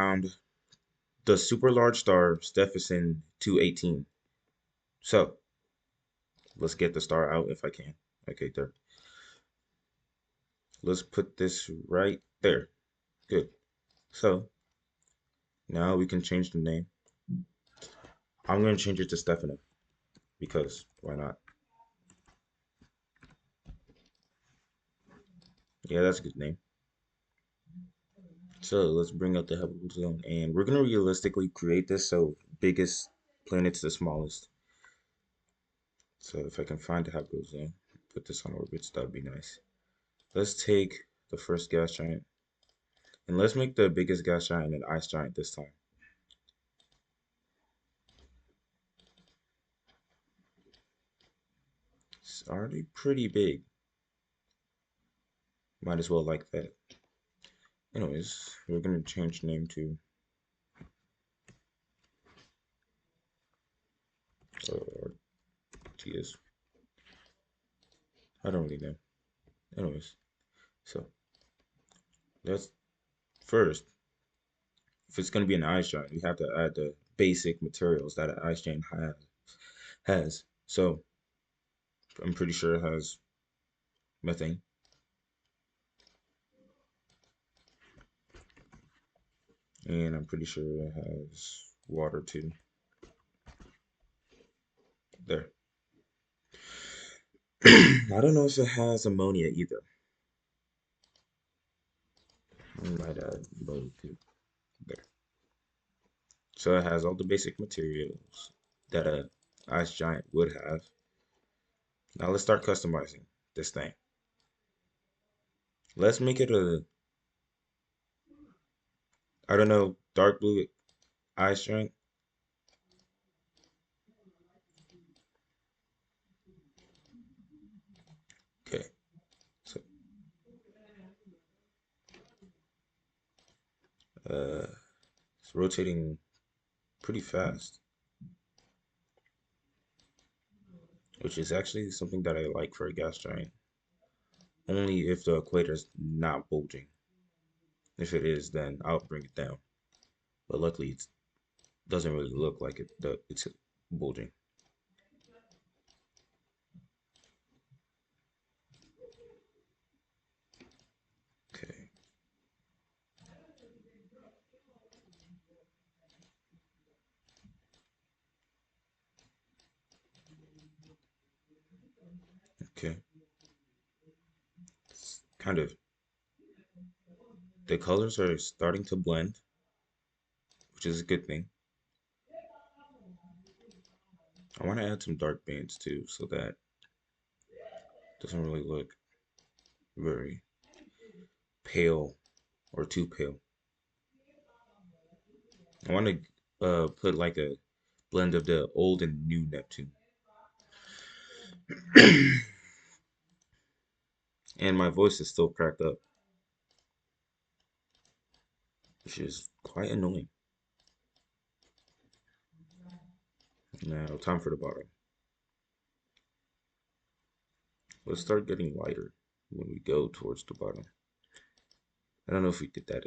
found the super large star Stephenson-218. So let's get the star out if I can. Okay, there. Let's put this right there. Good. So now we can change the name. I'm going to change it to Stefano because why not? Yeah, that's a good name. So let's bring up the habitable zone and we're going to realistically create this so biggest planet to the smallest. So if I can find the habitable zone, put this on orbits, that would be nice. Let's take the first gas giant and let's make the biggest gas giant an ice giant this time. It's already pretty big. Might as well like that. Anyways, we're gonna change the name to TS. I don't really know. Anyways, so let's first, if it's gonna be an ice giant, we have to add the basic materials that an ice giant has. So I'm pretty sure it has methane, and I'm pretty sure it has water too. There. I don't know if it has ammonia either. I might add ammonia too. There. So it has all the basic materials that a ice giant would have. Now let's start customizing this thing. Let's make it a, I don't know, dark blue ice giant. Okay, so it's rotating pretty fast, which is actually something that I like for a gas giant. Only if the equator is not bulging. If it is, then I'll bring it down. But luckily, it doesn't really look like it's bulging. Okay, okay. It's kind of, the colors are starting to blend, which is a good thing. I want to add some dark bands too, so that doesn't really look very pale or too pale. I want to put like a blend of the old and new Neptune. And my voice is still cracked up, which is quite annoying. Now, time for the bottom. Let's start getting lighter when we go towards the bottom. I don't know if we did that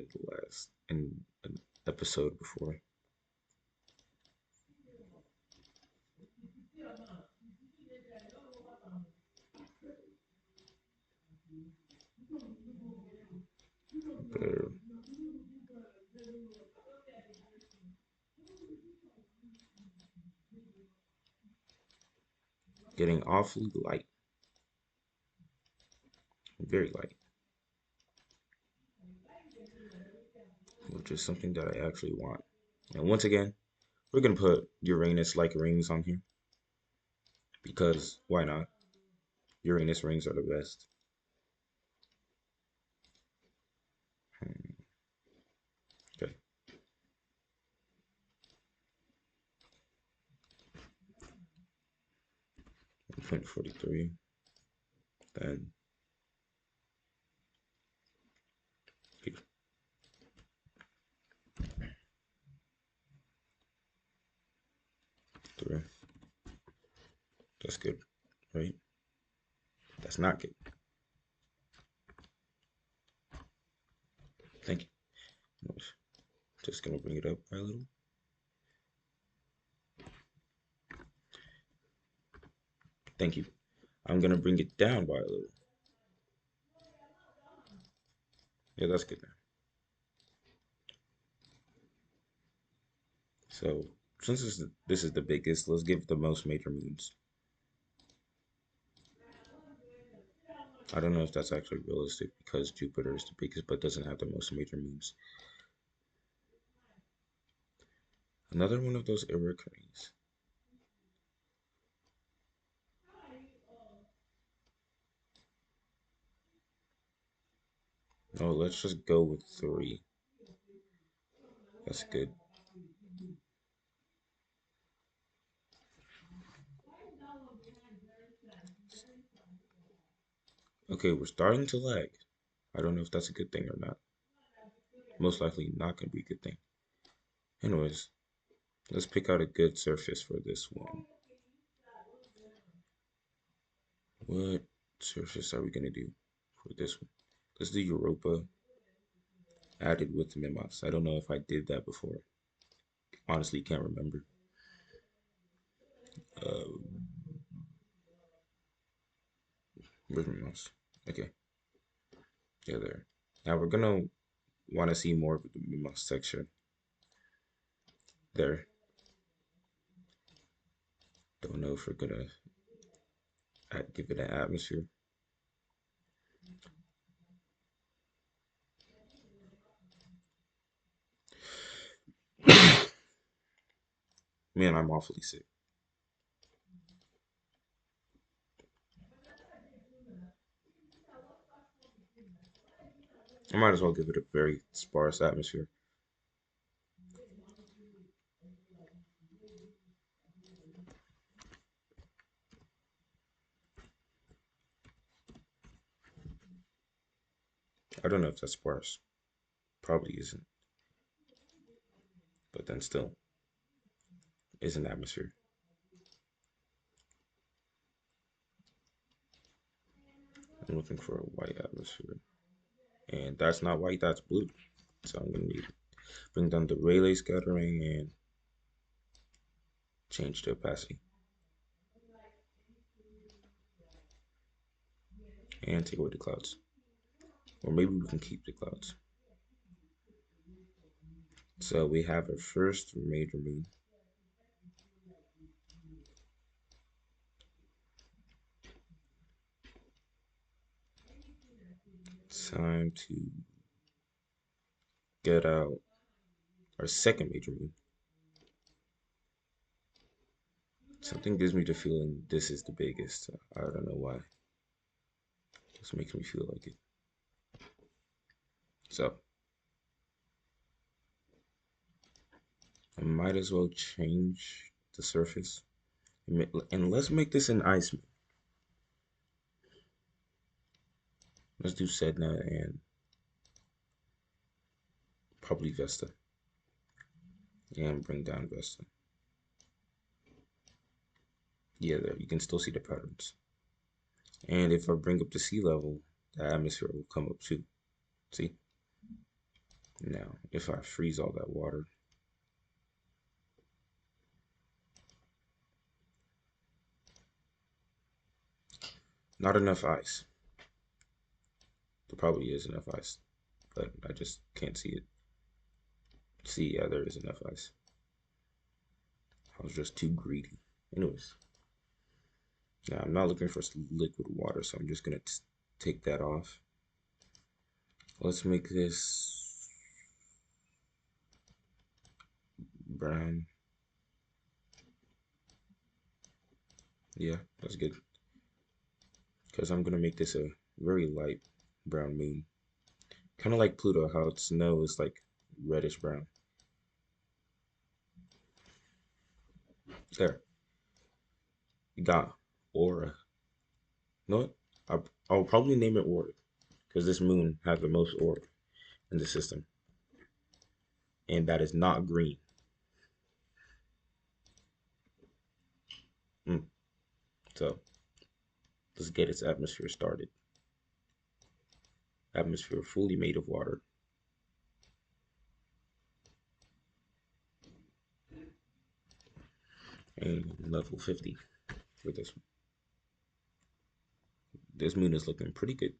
in an episode before. But getting awfully light, very light, which is something that I actually want. And once again, we're gonna put Uranus-like rings on here because why not? Uranus rings are the best. Okay, 1.43. Then here, 3. That's good, right? That's not good. Thank you. Just gonna bring it up by a little. Thank you. I'm gonna bring it down by a little. Yeah, that's good now. So since this is the biggest, let's give the most major moons. I don't know if that's actually realistic because Jupiter is the biggest but doesn't have the most major moons. Another one of those irrecurrings. No, let's just go with three. That's good. Okay, we're starting to lag. I don't know if that's a good thing or not. Most likely not going to be a good thing. Anyways, let's pick out a good surface for this one. What surface are we going to do for this one? Let's do Europa added with Mimos. I don't know if I did that before. Honestly, can't remember. Uh, where's Mimos? Okay, yeah, there. Now we're going to want to see more of the Mimos texture. There. Don't know if we're going to give it an atmosphere. Man, I'm awfully sick. I might as well give it a very sparse atmosphere. I don't know if that's sparse. Probably isn't. But then still, is an atmosphere. I'm looking for a white atmosphere. And that's not white, that's blue. So I'm going to need bring down the Rayleigh scattering and change the opacity. And take away the clouds. Or maybe we can keep the clouds. So we have our first major moon. Time to get out our second major moon. Something gives me the feeling this is the biggest. I don't know why. Just makes me feel like it. So I might as well change the surface. And let's make this an ice moon. Let's do Sedna and probably Vesta. And bring down Vesta. Yeah, there you can still see the patterns. And if I bring up the sea level, the atmosphere will come up too. See? Now, if I freeze all that water, not enough ice. There probably is enough ice, but I just can't see it. See, yeah, there is enough ice. I was just too greedy. Anyways, now I'm not looking for liquid water, so I'm just gonna take that off. Let's make this brown. Yeah, that's good. Because I'm gonna make this a very light brown moon. Kind of like Pluto, how its snow is like reddish brown. There, you got aura. You know what? I'll probably name it aura because this moon has the most aura in the system, and that is not green. Mm. So let's get its atmosphere started. Atmosphere fully made of water. and level 50 for this one. This moon is looking pretty good.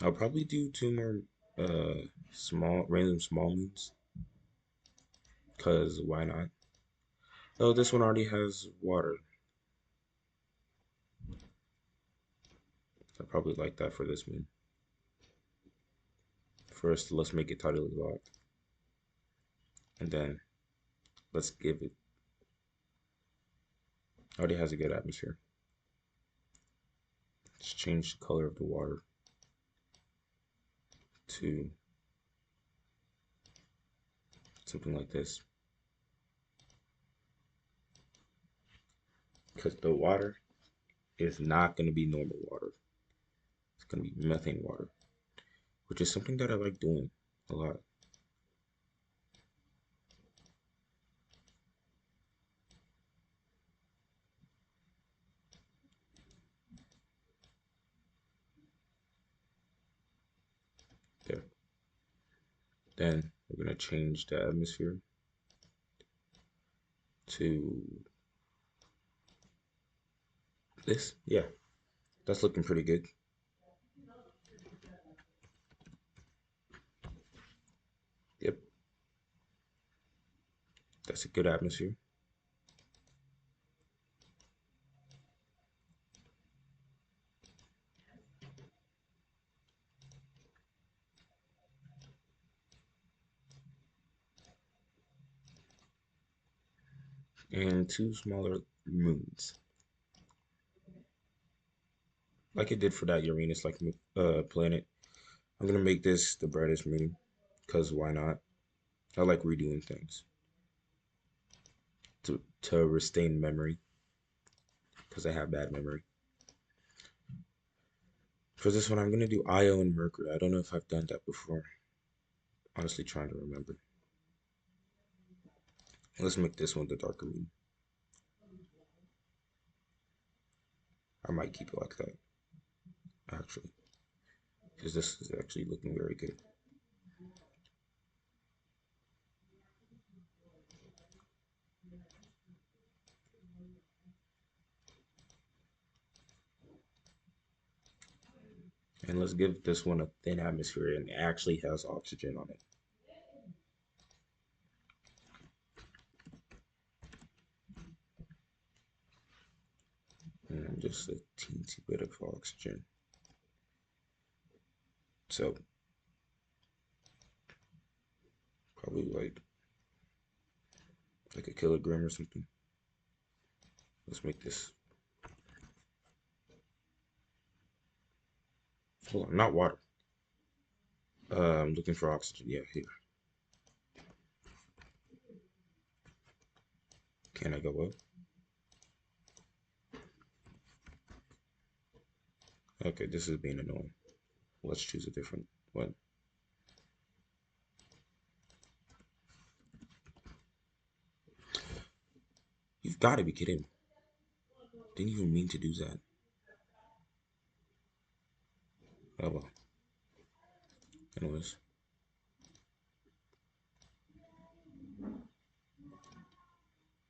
I'll probably do two more random small moons, cause why not? Oh, this one already has water. I probably like that for this moon. First, let's make it tidally locked, and then let's give it. Already has a good atmosphere. Let's change the color of the water to something like this, because the water is not going to be normal water. It's going to be methane water, which is something that I like doing a lot. There. Then we're going to change the atmosphere to this. Yeah, that's looking pretty good. Yep, that's a good atmosphere. And two smaller moons, like it did for that Uranus like planet. I'm gonna make this the brightest moon, cause why not? I like redoing things to retain memory, cause I have bad memory. For this one, I'm gonna do Io and Mercury. I don't know if I've done that before. Honestly, trying to remember. Let's make this one the darker moon. I might keep it like that, actually, because this is actually looking very good. And let's give this one a thin atmosphere and it actually has oxygen on it. And just a teensy bit of oxygen. So probably like a kilogram or something. Let's make this. Hold on, not water. I'm looking for oxygen. Yeah, here. Can I go up? Okay, this is being annoying. Let's choose a different one. You've got to be kidding me. Didn't even mean to do that. Oh well. Anyways,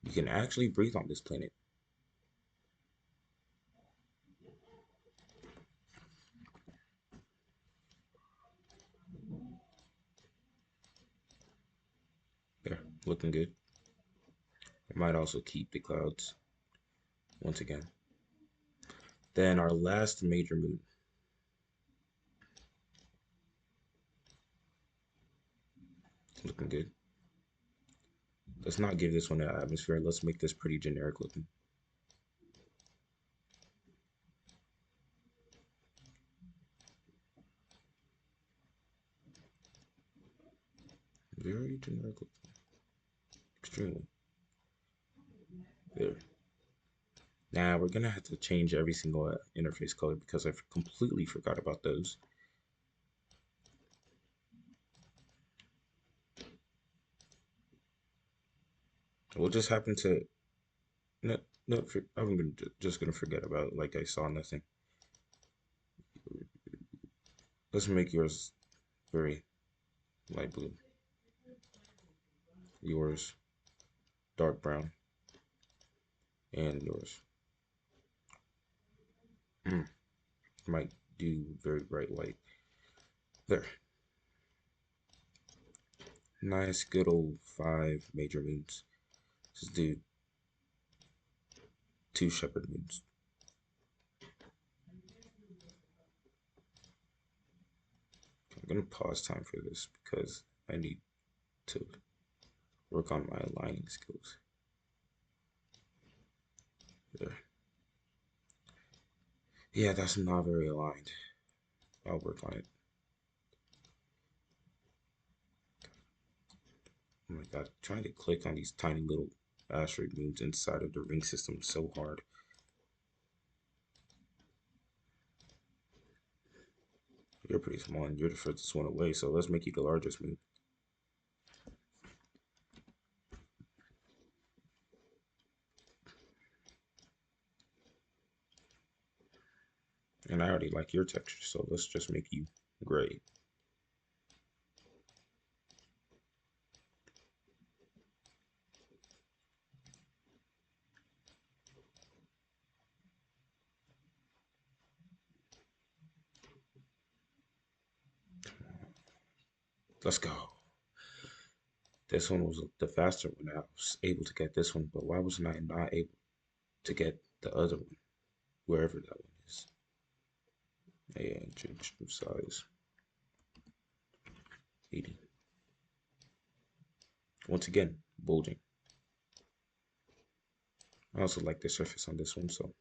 you can actually breathe on this planet. There, looking good. I might also keep the clouds once again. Then our last major moon. Looking good. Let's not give this one an atmosphere. Let's make this pretty generic looking. Very generic looking. Extremely. There. Now we're gonna have to change every single interface color because I completely forgot about those. We'll just happen to no no. I'm just gonna forget about it like I saw nothing. Let's make yours very light blue. yours dark brown, and yours. Might do very bright white. There. Nice, good old 5 major moons. Let's do 2 shepherd moons. I'm gonna pause time for this because I need to work on my aligning skills. There. Yeah, that's not very aligned. I'll work on it. Oh my god, trying to click on these tiny little asteroid moons inside of the ring system is so hard. You're pretty small and you're the furthest one away, so let's make you the largest moon. And I already like your texture, so let's just make you gray. Let's go. This one was the faster one. I was able to get this one, but why wasn't I not able to get the other one, wherever that one is? And change the size. 80. Once again, bulging. I also like the surface on this one, so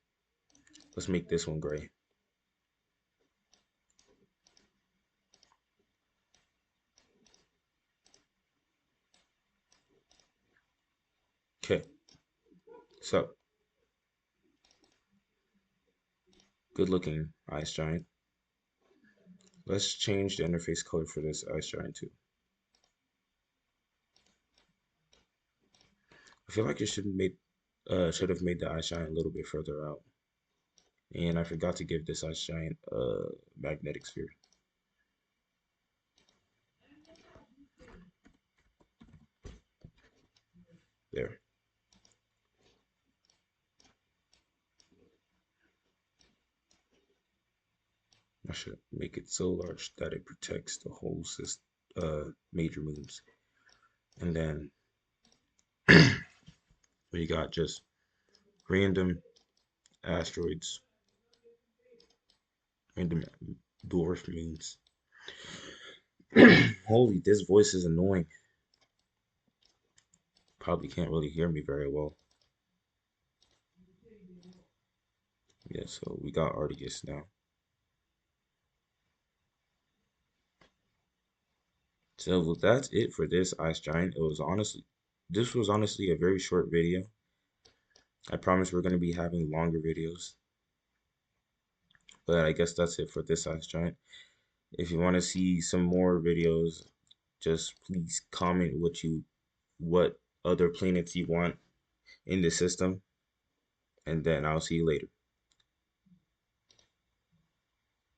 let's make this one gray. Okay, so good looking ice giant. Let's change the interface color for this ice giant too. I feel like it should have made the ice giant a little bit further out. And I forgot to give this ice giant a magnetic sphere. There. I should make it so large that it protects the whole major moons. And then we got just random asteroids, random dwarf moons. Holy, this voice is annoying. Probably can't really hear me very well. Yeah, so we got Artius now. So that's it for this ice giant. This was honestly a very short video. I promise we're going to be having longer videos. But I guess that's it for this ice giant. If you want to see some more videos, just please comment what other planets you want in the system, and then I'll see you later.